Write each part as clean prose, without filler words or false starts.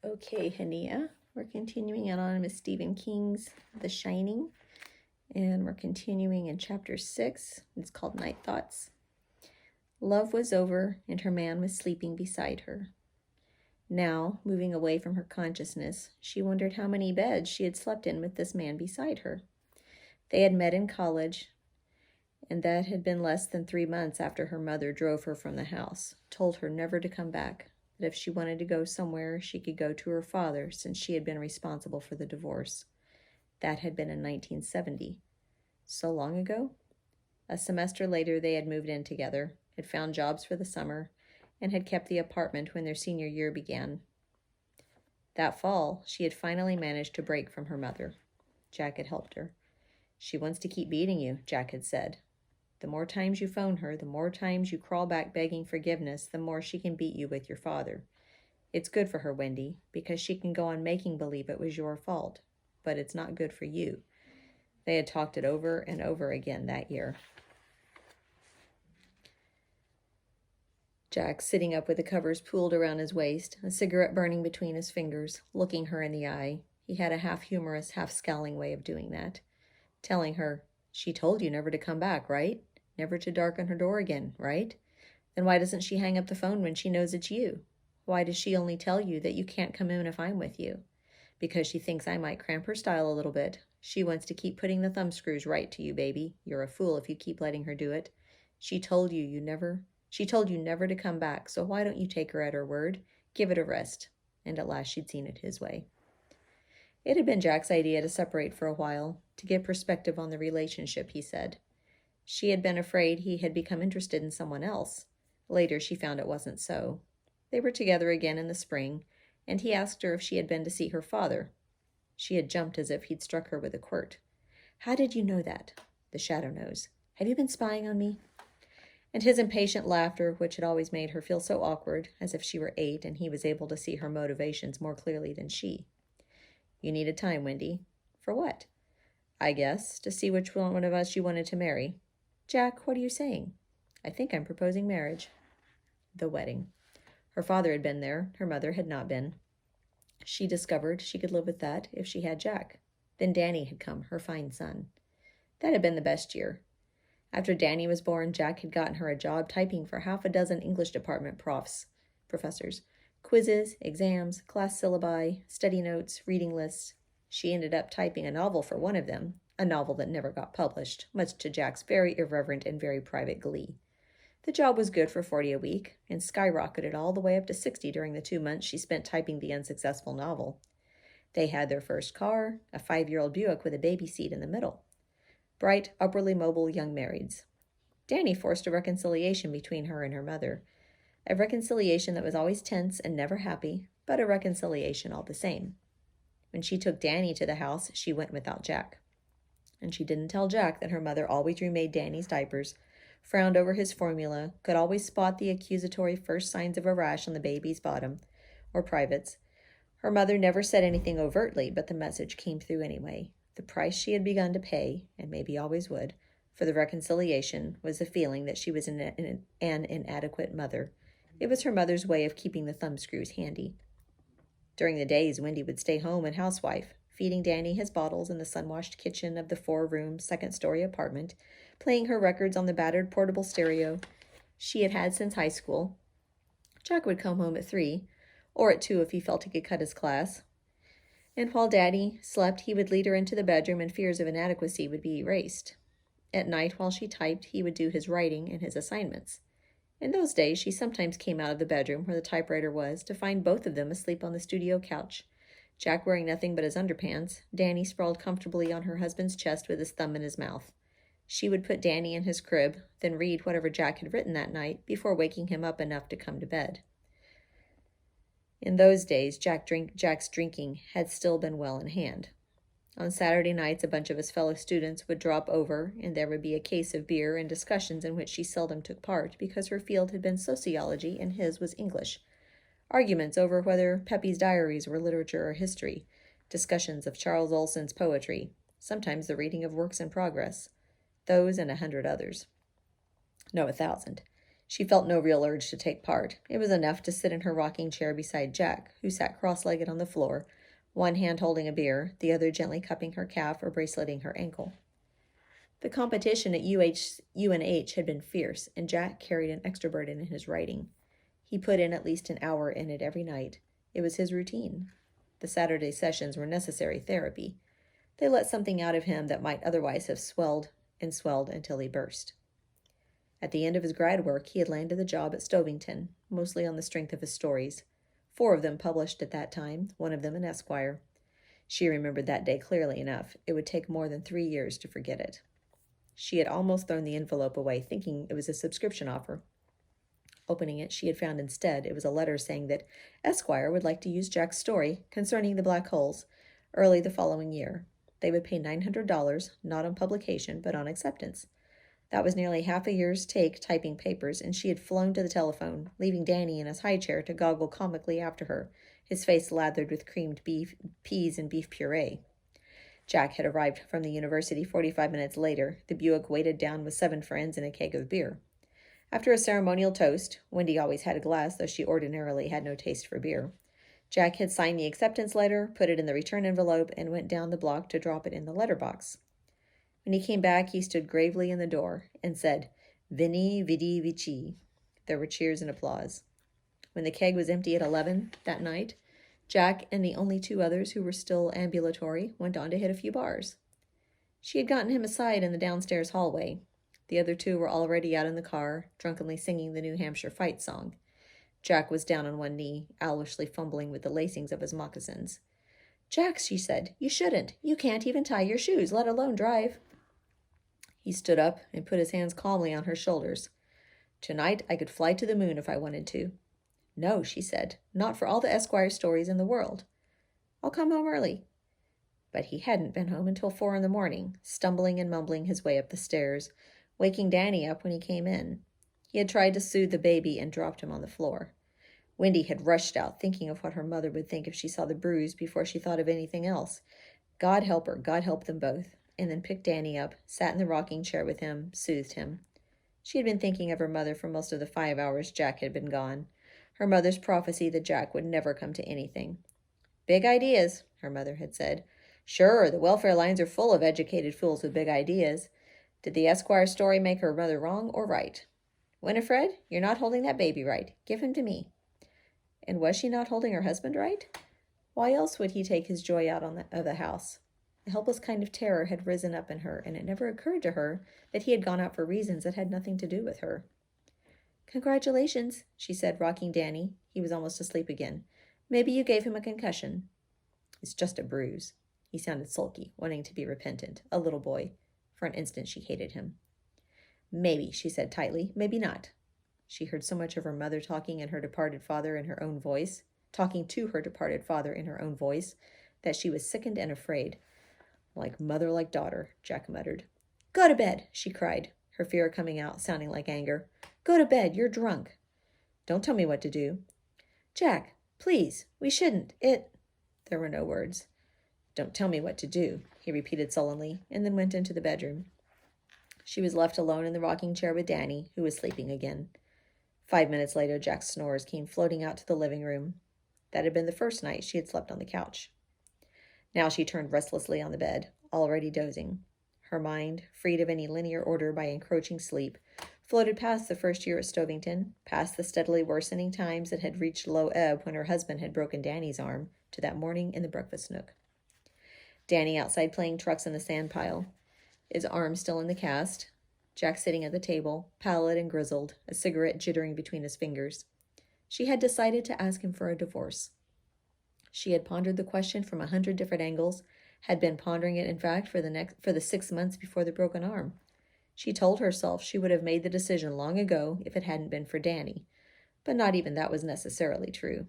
Okay, Hania, we're continuing on with Stephen King's The Shining, and we're continuing in chapter 6. It's called Night Thoughts. Love was over, and her man was sleeping beside her. Now, moving away from her consciousness, she wondered how many beds she had slept in with this man beside her. They had met in college, and that had been less than 3 months after her mother drove her from the house, told her never to come back, that if she wanted to go somewhere, she could go to her father since she had been responsible for the divorce. That had been in 1970. So long ago? A semester later, they had moved in together, had found jobs for the summer, and had kept the apartment when their senior year began. That fall, she had finally managed to break from her mother. Jack had helped her. She wants to keep beating you, Jack had said. The more times you phone her, the more times you crawl back begging forgiveness, the more she can beat you with your father. It's good for her, Wendy, because she can go on making believe it was your fault. But it's not good for you. They had talked it over and over again that year. Jack, sitting up with the covers pulled around his waist, a cigarette burning between his fingers, looking her in the eye. He had a half-humorous, half-scowling way of doing that. Telling her, "She told you never to come back, right? Never to darken her door again, right? Then why doesn't she hang up the phone when she knows it's you? Why does she only tell you that you can't come in if I'm with you? Because she thinks I might cramp her style a little bit. She wants to keep putting the thumbscrews right to you, baby. You're a fool if you keep letting her do it. She told you never to come back, so why don't you take her at her word? Give it a rest." And at last she'd seen it his way. It had been Jack's idea to separate for a while, to get perspective on the relationship, he said. She had been afraid he had become interested in someone else. Later, she found it wasn't so. They were together again in the spring, and he asked her if she had been to see her father. She had jumped as if he'd struck her with a quirt. "How did you know that?" "The shadow knows." "Have you been spying on me?" And his impatient laughter, which had always made her feel so awkward, as if she were 8 and he was able to see her motivations more clearly than she. "You needed time, Wendy." "For what?" "I guess, to see which one of us you wanted to marry." "Jack, what are you saying?" "I think I'm proposing marriage." The wedding. Her father had been there. Her mother had not been. She discovered she could live with that if she had Jack. Then Danny had come, her fine son. That had been the best year. After Danny was born, Jack had gotten her a job typing for half a dozen English department professors. Quizzes, exams, class syllabi, study notes, reading lists. She ended up typing a novel for one of them, a novel that never got published, much to Jack's very irreverent and very private glee. The job was good for 40 a week, and skyrocketed all the way up to 60 during the 2 months she spent typing the unsuccessful novel. They had their first car, a 5-year-old Buick with a baby seat in the middle. Bright, upwardly mobile young marrieds. Danny forced a reconciliation between her and her mother. A reconciliation that was always tense and never happy, but a reconciliation all the same. When she took Danny to the house, she went without Jack. And she didn't tell Jack that her mother always remade Danny's diapers, frowned over his formula, could always spot the accusatory first signs of a rash on the baby's bottom, or privates. Her mother never said anything overtly, but the message came through anyway. The price she had begun to pay, and maybe always would, for the reconciliation was the feeling that she was an inadequate mother. It was her mother's way of keeping the thumbscrews handy. During the days, Wendy would stay home and housewife, feeding Danny his bottles in the sun-washed kitchen of the 4-room, second-story apartment, playing her records on the battered portable stereo she had had since high school. Jack would come home at 3, or at 2 if he felt he could cut his class. And while Daddy slept, he would lead her into the bedroom and fears of inadequacy would be erased. At night, while she typed, he would do his writing and his assignments. In those days, she sometimes came out of the bedroom where the typewriter was to find both of them asleep on the studio couch, Jack wearing nothing but his underpants, Danny sprawled comfortably on her husband's chest with his thumb in his mouth. She would put Danny in his crib, then read whatever Jack had written that night before waking him up enough to come to bed. In those days, Jack's drinking had still been well in hand. On Saturday nights, a bunch of his fellow students would drop over, and there would be a case of beer and discussions in which she seldom took part because her field had been sociology and his was English. Arguments over whether Pepe's diaries were literature or history, discussions of Charles Olson's poetry, sometimes the reading of works in progress, those and 100 others. No, 1,000. She felt no real urge to take part. It was enough to sit in her rocking chair beside Jack, who sat cross-legged on the floor, one hand holding a beer, the other gently cupping her calf or braceleting her ankle. The competition at UNH had been fierce, and Jack carried an extra burden in his writing. He put in at least an hour in it every night. It was his routine. The Saturday sessions were necessary therapy. They let something out of him that might otherwise have swelled and swelled until he burst. At the end of his grad work, he had landed the job at Stovington, mostly on the strength of his stories. 4 of them published at that time, one of them an Esquire. She remembered that day clearly enough. It would take more than 3 years to forget it. She had almost thrown the envelope away, thinking it was a subscription offer. Opening it, she had found instead it was a letter saying that Esquire would like to use Jack's story concerning the black holes early the following year. They would pay $900, not on publication, but on acceptance. That was nearly half a year's take typing papers, and she had flown to the telephone, leaving Danny in his high chair to goggle comically after her, his face lathered with creamed peas and beef puree. Jack had arrived from the university 45 minutes later, the Buick weighted down with 7 friends and a keg of beer. After a ceremonial toast, Wendy always had a glass, though she ordinarily had no taste for beer, Jack had signed the acceptance letter, put it in the return envelope, and went down the block to drop it in the letterbox. When he came back, he stood gravely in the door and said, "Veni, vidi, vici." There were cheers and applause. When the keg was empty at 11 that night, Jack and the only 2 others who were still ambulatory went on to hit a few bars. She had gotten him aside in the downstairs hallway. The other 2 were already out in the car, drunkenly singing the New Hampshire fight song. Jack was down on one knee, owlishly fumbling with the lacings of his moccasins. "Jack," she said, "you shouldn't. You can't even tie your shoes, let alone drive." He stood up and put his hands calmly on her shoulders. "Tonight I could fly to the moon if I wanted to." "No," she said, "not for all the Esquire stories in the world." "I'll come home early." But he hadn't been home until 4 in the morning, stumbling and mumbling his way up the stairs, waking Danny up when he came in. He had tried to soothe the baby and dropped him on the floor. Wendy had rushed out, thinking of what her mother would think if she saw the bruise before she thought of anything else. God help her, God help them both, and then picked Danny up, sat in the rocking chair with him, soothed him. She had been thinking of her mother for most of the 5 hours Jack had been gone. Her mother's prophecy that Jack would never come to anything. "Big ideas," her mother had said. "Sure, the welfare lines are full of educated fools with big ideas." Did the Esquire story make her mother wrong or right? "Winifred, you're not holding that baby right. Give him to me." And was she not holding her husband right? Why else would he take his joy out of the house? A helpless kind of terror had risen up in her, and it never occurred to her that he had gone out for reasons that had nothing to do with her. "Congratulations," she said, rocking Danny. He was almost asleep again. "Maybe you gave him a concussion." "It's just a bruise." He sounded sulky, wanting to be repentant, a little boy. For an instant she hated him. "Maybe," she said tightly, "maybe not." She heard so much of her mother talking to her departed father in her own voice, that she was sickened and afraid. "Like mother, like daughter," Jack muttered. "Go to bed," she cried, her fear coming out, sounding like anger. "Go to bed, you're drunk." "Don't tell me what to do." "Jack, please, we shouldn't. There were no words. "Don't tell me what to do," he repeated sullenly, and then went into the bedroom. She was left alone in the rocking chair with Danny, who was sleeping again. 5 minutes later, Jack's snores came floating out to the living room. That had been the first night she had slept on the couch. Now she turned restlessly on the bed, already dozing. Her mind, freed of any linear order by encroaching sleep, floated past the first year at Stovington, past the steadily worsening times that had reached low ebb when her husband had broken Danny's arm, to that morning in the breakfast nook. Danny outside playing trucks in the sand pile, his arm still in the cast. Jack sitting at the table, pallid and grizzled, a cigarette jittering between his fingers. She had decided to ask him for a divorce. She had pondered the question from 100 different angles, had been pondering it, in fact, for the 6 months before the broken arm. She told herself she would have made the decision long ago if it hadn't been for Danny, but not even that was necessarily true.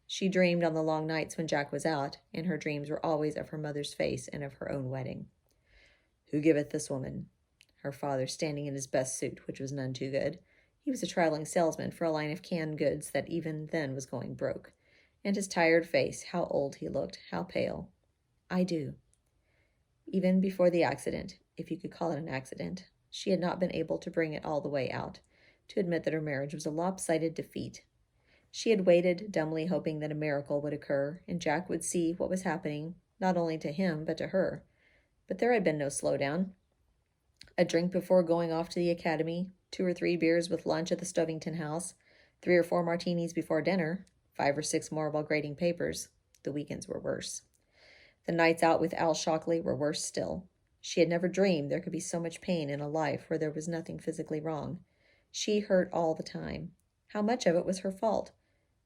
She dreamed on the long nights when Jack was out, and her dreams were always of her mother's face and of her own wedding. "Who giveth this woman?" Her father standing in his best suit, which was none too good. He was a traveling salesman for a line of canned goods that even then was going broke. And his tired face, how old he looked, how pale. "I do." Even before the accident, if you could call it an accident, she had not been able to bring it all the way out, to admit that her marriage was a lopsided defeat. She had waited, dumbly hoping that a miracle would occur, and Jack would see what was happening, not only to him, but to her. But there had been no slowdown. A drink before going off to the academy, 2 or 3 beers with lunch at the Stovington house, 3 or 4 martinis before dinner, 5 or 6 more while grading papers. The weekends were worse. The nights out with Al Shockley were worse still. She had never dreamed there could be so much pain in a life where there was nothing physically wrong. She hurt all the time. How much of it was her fault?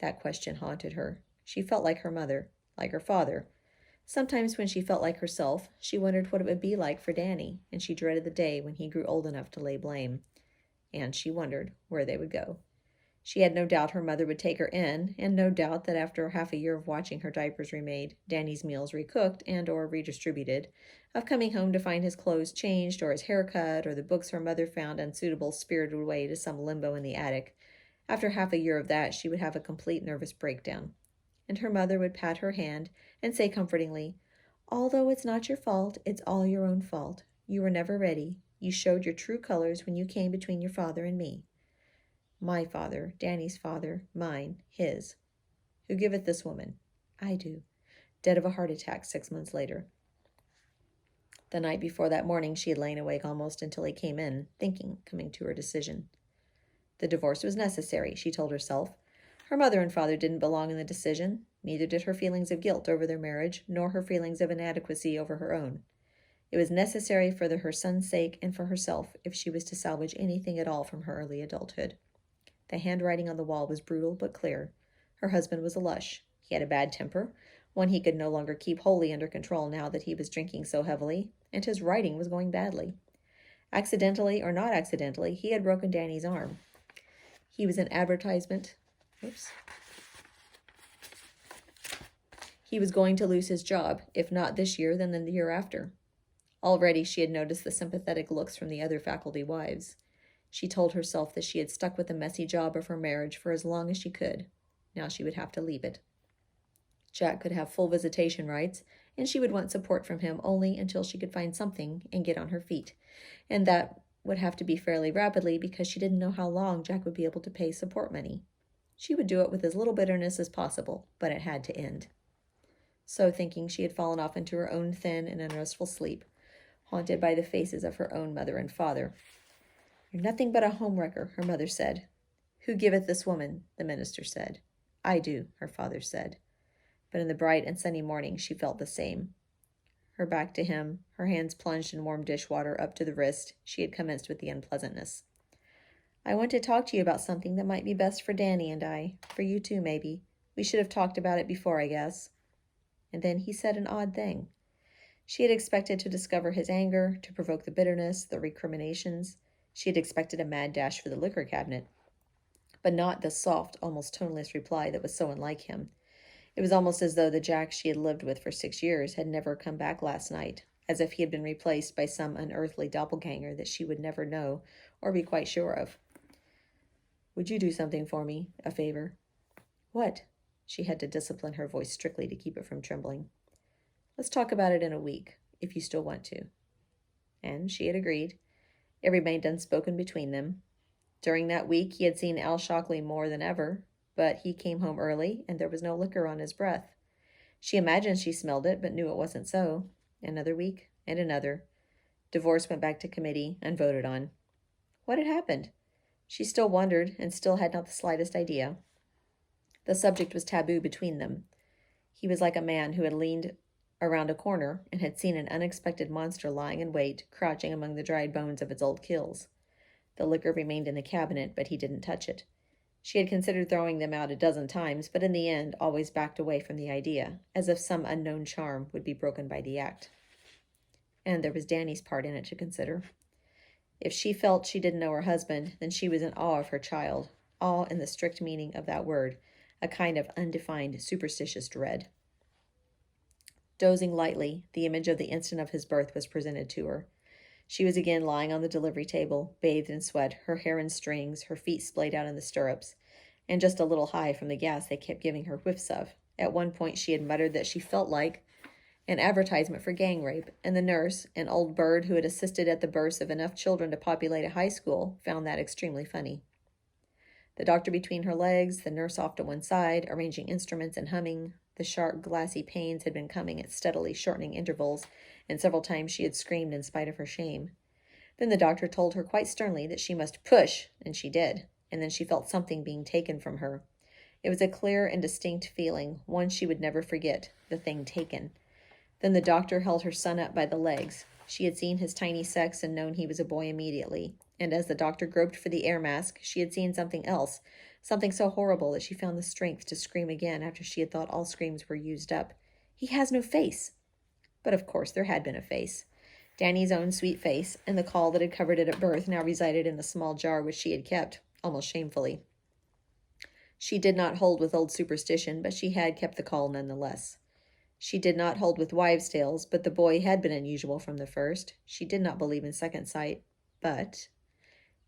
That question haunted her. She felt like her mother, like her father. Sometimes when she felt like herself, she wondered what it would be like for Danny, and she dreaded the day when he grew old enough to lay blame. And she wondered where they would go. She had no doubt her mother would take her in, and no doubt that after half a year of watching her diapers remade, Danny's meals recooked and or redistributed, of coming home to find his clothes changed or his hair cut or the books her mother found unsuitable spirited away to some limbo in the attic, after half a year of that she would have a complete nervous breakdown. And her mother would pat her hand and say comfortingly, "Although it's not your fault, it's all your own fault. You were never ready. You showed your true colors when you came between your father and me." My father, Danny's father, mine, his. Who giveth this woman? I do. Dead of a heart attack 6 months later. The night before that morning she had lain awake almost until he came in, thinking, coming to her decision. The divorce was necessary, she told herself. Her mother and father didn't belong in the decision, neither did her feelings of guilt over their marriage, nor her feelings of inadequacy over her own. It was necessary for her son's sake and for herself if she was to salvage anything at all from her early adulthood. The handwriting on the wall was brutal but clear. Her husband was a lush. He had a bad temper, one he could no longer keep wholly under control now that he was drinking so heavily, and his writing was going badly. Accidentally or not accidentally, he had broken Danny's arm. He was an advertisement. He was going to lose his job, if not this year, then the year after. Already she had noticed the sympathetic looks from the other faculty wives. She told herself that she had stuck with the messy job of her marriage for as long as she could. Now she would have to leave it. Jack could have full visitation rights, and she would want support from him only until she could find something and get on her feet. And that would have to be fairly rapidly because she didn't know how long Jack would be able to pay support money. She would do it with as little bitterness as possible, but it had to end. So thinking, she had fallen off into her own thin and unrestful sleep, haunted by the faces of her own mother and father. "You're nothing but a homewrecker," her mother said. "Who giveth this woman?" the minister said. "I do," her father said. But in the bright and sunny morning she felt the same. Her back to him, her hands plunged in warm dishwater up to the wrist, she had commenced with the unpleasantness. "I want to talk to you about something that might be best for Danny and I. For you too, maybe. We should have talked about it before, I guess." And then he said an odd thing. She had expected to discover his anger, to provoke the bitterness, the recriminations. She had expected a mad dash for the liquor cabinet, but not the soft, almost toneless reply that was so unlike him. It was almost as though the Jack she had lived with for 6 years had never come back last night, as if he had been replaced by some unearthly doppelganger that she would never know or be quite sure of. "Would you do something for me, a favor?" "What?" She had to discipline her voice strictly to keep it from trembling. "Let's talk about it in a week, if you still want to." And she had agreed. It remained unspoken between them. During that week he had seen Al Shockley more than ever, but he came home early, and there was no liquor on his breath. She imagined she smelled it, but knew it wasn't so. Another week, and another. Divorce went back to committee and voted on. What had happened? She still wondered, and still had not the slightest idea. The subject was taboo between them. He was like a man who had leaned around a corner and had seen an unexpected monster lying in wait, crouching among the dried bones of its old kills. The liquor remained in the cabinet, but he didn't touch it. She had considered throwing them out a dozen times, but in the end always backed away from the idea, as if some unknown charm would be broken by the act. And there was Danny's part in it to consider. If she felt she didn't know her husband, then she was in awe of her child, awe in the strict meaning of that word, a kind of undefined, superstitious dread. Dozing lightly, the image of the instant of his birth was presented to her. She was again lying on the delivery table, bathed in sweat, her hair in strings, her feet splayed out in the stirrups, and just a little high from the gas they kept giving her whiffs of. At one point she had muttered that she felt like an advertisement for gang rape, and the nurse, an old bird who had assisted at the births of enough children to populate a high school, found that extremely funny. The doctor between her legs, the nurse off to one side, arranging instruments and humming. The sharp, glassy pains had been coming at steadily shortening intervals, and several times she had screamed in spite of her shame. Then the doctor told her quite sternly that she must push, and she did, and then she felt something being taken from her. It was a clear and distinct feeling, one she would never forget, the thing taken. Then the doctor held her son up by the legs. She had seen his tiny sex and known he was a boy immediately. And as the doctor groped for the air mask, she had seen something else, something so horrible that she found the strength to scream again after she had thought all screams were used up. "He has no face!" But of course there had been a face. Danny's own sweet face, and the caul that had covered it at birth now resided in the small jar which she had kept, almost shamefully. She did not hold with old superstition, but she had kept the caul nonetheless. She did not hold with wives' tales, but the boy had been unusual from the first. She did not believe in second sight, but...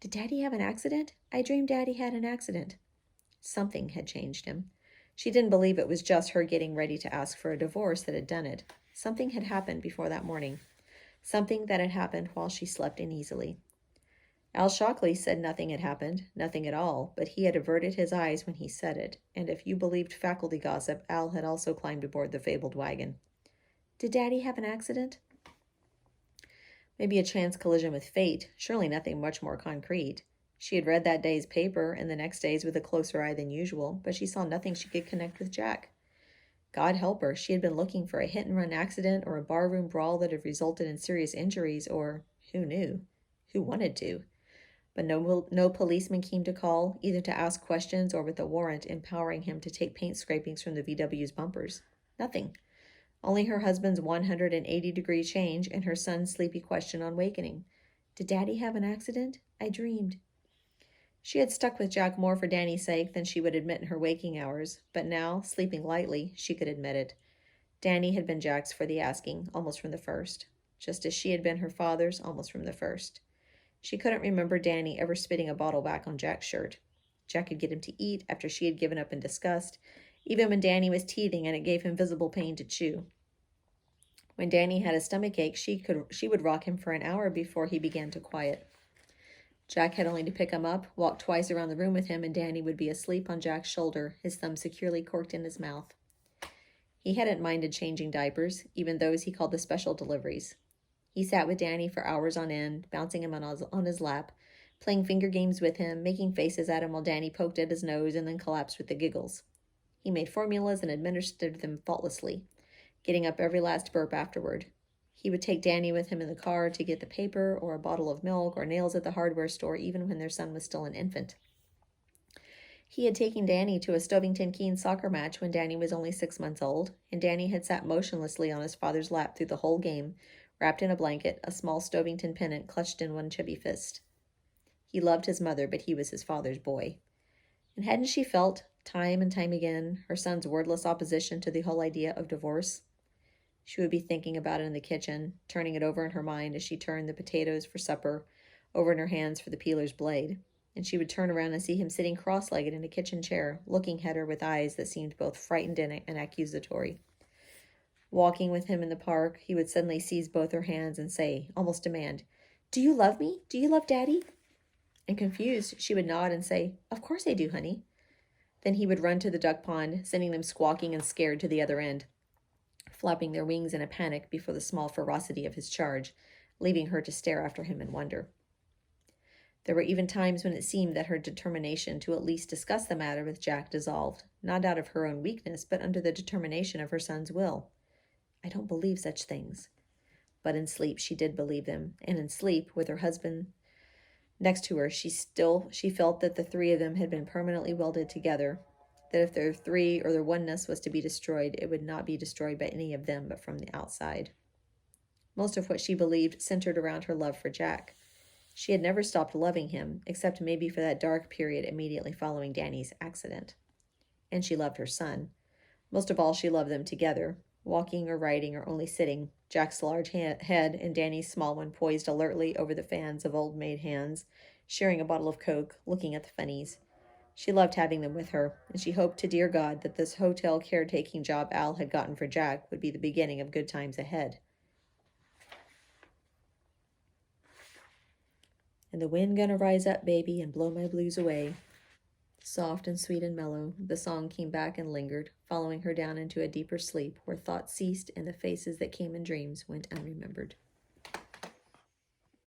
Did Daddy have an accident? I dreamed Daddy had an accident. Something had changed him. She didn't believe it was just her getting ready to ask for a divorce that had done it. Something had happened before that morning. Something that had happened while she slept uneasily. Al Shockley said nothing had happened, nothing at all, but he had averted his eyes when he said it, and if you believed faculty gossip, Al had also climbed aboard the fabled wagon. Did Daddy have an accident? Maybe a chance collision with fate, surely nothing much more concrete. She had read that day's paper and the next day's with a closer eye than usual, but she saw nothing she could connect with Jack. God help her, she had been looking for a hit-and-run accident or a barroom brawl that had resulted in serious injuries, or, who knew, who wanted to. But no policeman came to call, either to ask questions or with a warrant empowering him to take paint scrapings from the VW's bumpers. Nothing. Only her husband's 180-degree change and her son's sleepy question on wakening. Did Daddy have an accident? I dreamed. She had stuck with Jack more for Danny's sake than she would admit in her waking hours, but now, sleeping lightly, she could admit it. Danny had been Jack's for the asking, almost from the first, just as she had been her father's almost from the first. She couldn't remember Danny ever spitting a bottle back on Jack's shirt. Jack could get him to eat after she had given up in disgust, even when Danny was teething and it gave him visible pain to chew. When Danny had a stomachache, she would rock him for an hour before he began to quiet. Jack had only to pick him up, walk twice around the room with him, and Danny would be asleep on Jack's shoulder, his thumb securely corked in his mouth. He hadn't minded changing diapers, even those he called the special deliveries. He sat with Danny for hours on end, bouncing him on his lap, playing finger games with him, making faces at him while Danny poked at his nose and then collapsed with the giggles. He made formulas and administered them faultlessly, getting up every last burp afterward. He would take Danny with him in the car to get the paper or a bottle of milk or nails at the hardware store, even when their son was still an infant. He had taken Danny to a Stovington Keene soccer match when Danny was only 6 months old, and Danny had sat motionlessly on his father's lap through the whole game, wrapped in a blanket, a small Stovington pennant clutched in one chubby fist. He loved his mother, but he was his father's boy. And hadn't she felt, time and time again, her son's wordless opposition to the whole idea of divorce? She would be thinking about it in the kitchen, turning it over in her mind as she turned the potatoes for supper over in her hands for the peeler's blade. And she would turn around and see him sitting cross-legged in a kitchen chair, looking at her with eyes that seemed both frightened and accusatory. Walking with him in the park, he would suddenly seize both her hands and say, almost demand, "Do you love me? Do you love Daddy?" And confused, she would nod and say, "Of course I do, honey." Then he would run to the duck pond, sending them squawking and scared to the other end, flapping their wings in a panic before the small ferocity of his charge, leaving her to stare after him in wonder. There were even times when it seemed that her determination to at least discuss the matter with Jack dissolved, not out of her own weakness, but under the determination of her son's will. I don't believe such things. But in sleep she did believe them, and in sleep, with her husband next to her, she felt that the three of them had been permanently welded together, that if their three or their oneness was to be destroyed, it would not be destroyed by any of them but from the outside. Most of what she believed centered around her love for Jack. She had never stopped loving him, except maybe for that dark period immediately following Danny's accident. And she loved her son. Most of all, she loved them together, walking or riding or only sitting, Jack's large head and Danny's small one poised alertly over the fans of old-maid hands, sharing a bottle of Coke, looking at the funnies. She loved having them with her, and she hoped to dear God that this hotel caretaking job Al had gotten for Jack would be the beginning of good times ahead. And the wind gonna rise up, baby, and blow my blues away. Soft and sweet and mellow, the song came back and lingered, following her down into a deeper sleep where thoughts ceased and the faces that came in dreams went unremembered.